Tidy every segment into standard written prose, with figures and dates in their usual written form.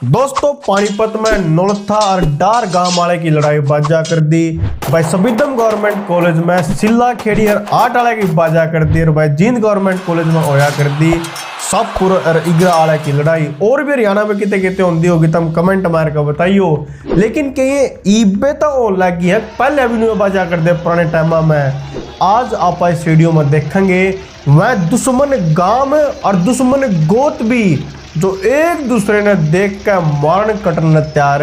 दोस्तों पानीपत में नौलथा और डार गांव वाले की लड़ाई बाजा कर दी। भाई सबिदम गवर्नमेंट कॉलेज में सिल्ला खेड़ी और आठ वाले की बाजा कर दी। और भाई जींद गवर्नमेंट कॉलेज में होया कर दी सापुर और इगरा वाले की लड़ाई। और भी हरियाणा में कितने कितने होंगी होगी तुम कमेंट मार कर बताइयो। लेकिन कि ये ईबे तो हो लगी है पहले अभी में बाजा कर दे पुराने टाइम में। आज आप इस वीडियो में देखेंगे वह दुश्मन गांव और दुश्मन गोत भी जो एक दूसरे ने देख कर मारन कटन तैयार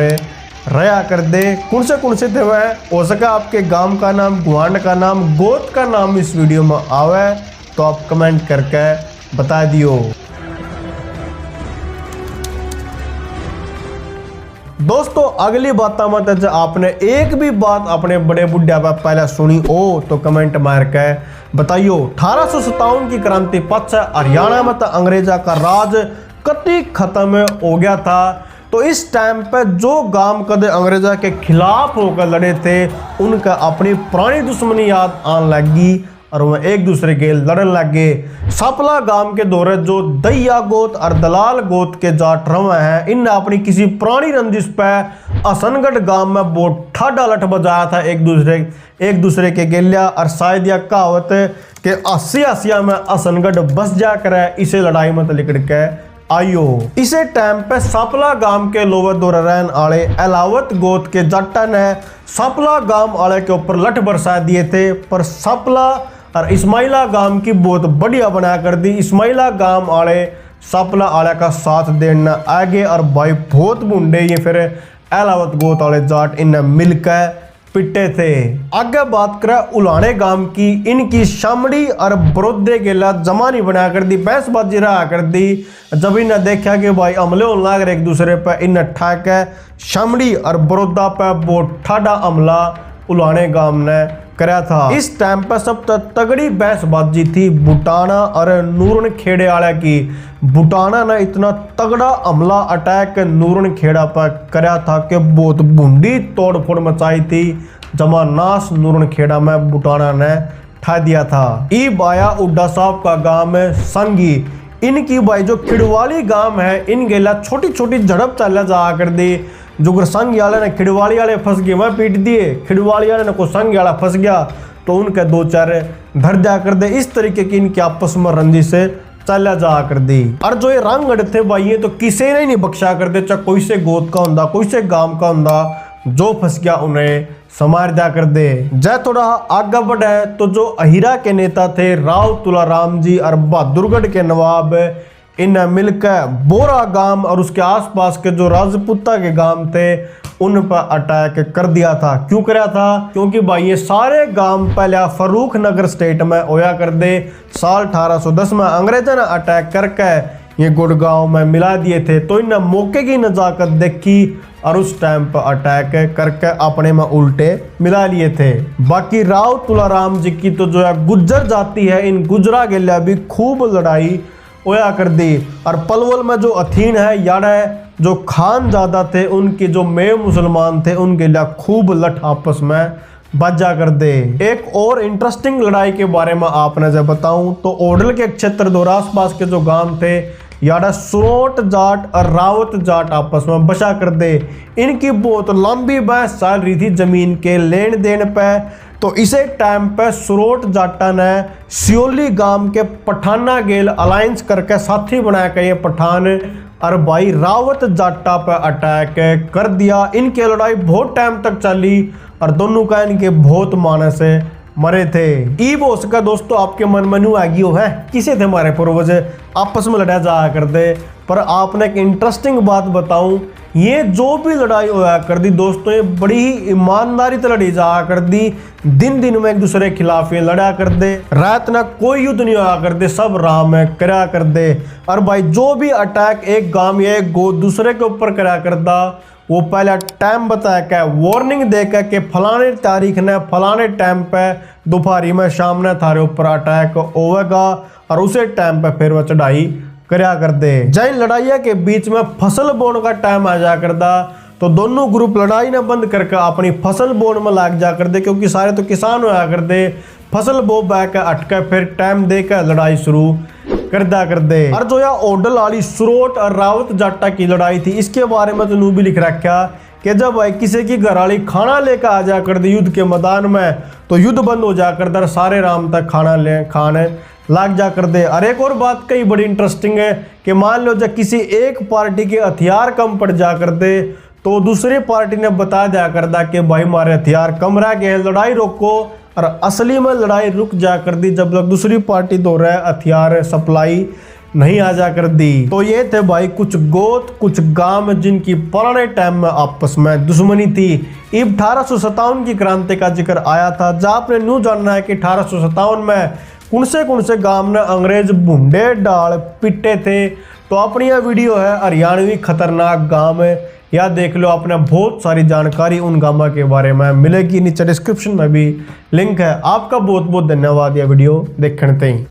रहा कर दे। कौन से थे वह हो सका आपके गांव का नाम, गुआंड का नाम, गोत का नाम इस वीडियो में आवे तो आप कमेंट करके बता दियो। दोस्तों अगली बात मत जब आपने एक भी बात अपने बड़े बुढ़िया पर पहले सुनी हो तो कमेंट मार के बताइयो। 1857 की क्रांति पश्चात हरियाणा में तो अंग्रेजा का राज कति खत्म हो गया था। तो इस टाइम पे जो गांव कदे अंग्रेजा के खिलाफ होकर लड़े थे उनका अपनी पुरानी दुश्मनी याद आने लगी और वह एक दूसरे के लड़न लगे। सपला गांव के दौरे जो दैया गोत और दलाल गोत के जाट रवे हैं इनने अपनी किसी पुरानी रंजिश पे असनगढ़ गांव में बहुत ठाडा लठ बजाया था एक दूसरे के गेलिया। और शायद यह कहावत के हसिया में असनगढ़ बस जा करे इसे लड़ाई में लिकड़ के आयो। इसे टाइम पे सपला गांव के लोवर दौरे रहन आले अलावत गोत के जट्टा ने सपला गांव आले के ऊपर लठ बरसा दिए थे। पर सपला और इस्माइला गांव की बहुत बढ़िया बना कर दी। इस्माइला गांव आले सपला आले का साथ देना आगे और भाई बहुत मुंडे ये फिर अलावत गोत वाले जाट इन्हें मिलकर पिटे थे। आगे बात करें उलाने गांव की, इनकी शामड़ी और बरोदे गेला जमानी बना कर दी, बहसबाजी रहा कर दी। जब इन्हें देखा कि भाई हमले होने लग रहे एक दूसरे पे इन्हें ठाक शामड़ी और बरोदा पे बहुत ठाडा हमला उलाने गांव ने करा था। इस टाइम पे सब तगड़ी बहसबाजी थी बुटाना और नूरन खेड़े वाले की। बुटाना ने इतना तगड़ा हमला अटैक नूरन खेड़ा पर करा था कि बहुत बूंदी तोड़ फोड़ मचाई थी। जमा नाश नूरन खेड़ा में बुटाना ने ठा दिया था। ई बाया उड्डा साहब का गांव है संगी, इनकी भाई जो खिड़वाली गांव है इन गेला छोटी छोटी झड़प चल जा कर दी। जो संग वाले ने खिड़वाली वाले फंस गए वह पीट दिए, खिड़वाली वाले ने को संग वाला फंस गया तो उनके दो चार धर जा कर दे। इस तरीके की इनकी आपस में रंजी से चला जा कर दी। और जो ये रंग अड़ थे भाई ये तो किसी ने नहीं बख्शा करते, चाहे कोई से गोद का हुंदा कोई से गांव का हुंदा, जो फंस गया उन्हें समार जा कर दे। जय थोड़ा आगे बढ़े तो जो अहिरा के नेता थे राव तुलाराम जी और बहादुरगढ़ के नवाब इन्हें मिलकर बोरा गांव और उसके आसपास के जो राजपूता के गांव थे उन पर अटैक कर दिया था। क्यों कराया था? क्योंकि भाई ये सारे गांव पहले फरूख नगर स्टेट में होया कर दे। साल 1810 में अंग्रेजों ने अटैक करके ये गुड़गांव में मिला दिए थे। तो इन्हें मौके की नजाकत देखी और उस टाइम पर अटैक करके अपने में उल्टे मिला लिए थे। बाकी राव तुलाराम जी की तो जो है गुज्जर जाति है, इन गुजरा के लिए भी खूब लड़ाई होया कर दी। और पलवल में जो अथीन है यार जो खान ज़्यादा थे उनके जो मेव मुसलमान थे उनके लिए खूब लठ आपस में बाजा कर दे। एक और इंटरेस्टिंग लड़ाई के बारे में आपने जब बताऊं तो ओडल के क्षेत्र दो आसपास के जो गांव थे यार सुरोट जाट और रावत जाट आपस में बसा कर दे। इनकी बहुत लंबी बहस चल रही थी जमीन के लेन देन पे। तो इसे टाइम पे सुरोट जाटा ने सियोली गांव के पठाना गेल अलायंस करके साथी बना के ये पठान और भाई रावत जाटा पे अटैक कर दिया। इनकी लड़ाई बहुत टाइम तक चली और दोनों का इनके बहुत मानस मरे थे। ईब हो सका दोस्तों आपके मन में आगी हो है किसे थे हमारे पूर्वज आपस में लड़ा जा कर दे। पर आपने एक इंटरेस्टिंग बात बताऊं, ये जो भी लड़ाई होया कर दी दोस्तों ये बड़ी ही ईमानदारी से लड़ी जा कर दी। दिन दिन में एक दूसरे के खिलाफ ये लड़ा कर दे, रात ना कोई युद्ध नहीं होया कर दे, सब राह में करा कर दे। और भाई जो भी अटैक एक गांव या एक गो दूसरे के ऊपर करा करता वो पहला टाइम बताया क्या वार्निंग देकर के फलाने तारीख ने फलाने टाइम पे दोपहरी में शाम ने थारे ऊपर अटैक होगा और उसे टाइम पे फिर वह चढ़ाई करया कर दे। जैन लड़ाइया के बीच में फसल बोने का टाइम आ जा करता तो दोनों ग्रुप लड़ाई न बंद करके अपनी फसल बोने में लाग जा कर दे, क्योंकि सारे तो किसान होया कर दे, फसल बो बैक अटके फिर टाइम दे के लड़ाई शुरू कर दिया कर दे। और जो या ओडल वाली सुरोट और रावत जाटा की लड़ाई थी, इसके बारे में तो नू भी लिख रखा कि जब भाई किसी की घरवाली खाना लेकर आ जा कर दे युद्ध के मैदान में, तो युद्ध बंद हो जा कर दे, सारे राम तक खाने लाग जा कर दे। और एक और बात कई बड़ी इंटरेस्टिंग है कि मान लो जब किसी एक पार्टी के हथियार कम पड़ जा कर दे, तो दूसरी पार्टी ने बता दिया कर दा कि भाई हमारे हथियार कम रह गए, लड़ाई रोको। और असली में लड़ाई रुक जा कर दी जब लोग दूसरी पार्टी दो रहे हथियार सप्लाई नहीं आ जा कर दी। तो ये थे भाई कुछ गोत कुछ गांव जिनकी पुराने टाइम में आपस में दुश्मनी थी। इब 1857 की क्रांति का जिक्र आया था, जहाँ आपने न्यू जानना है कि 1857 में कौन से गांव ने अंग्रेज भुंडे डाल पिटे थे। तो अपनी यह वीडियो है हरियाणवी खतरनाक गांव है, या देख लो, आपने बहुत सारी जानकारी उन गांव के बारे में मिलेगी, नीचे डिस्क्रिप्शन में भी लिंक है। आपका बहुत बहुत धन्यवाद यह वीडियो देखने।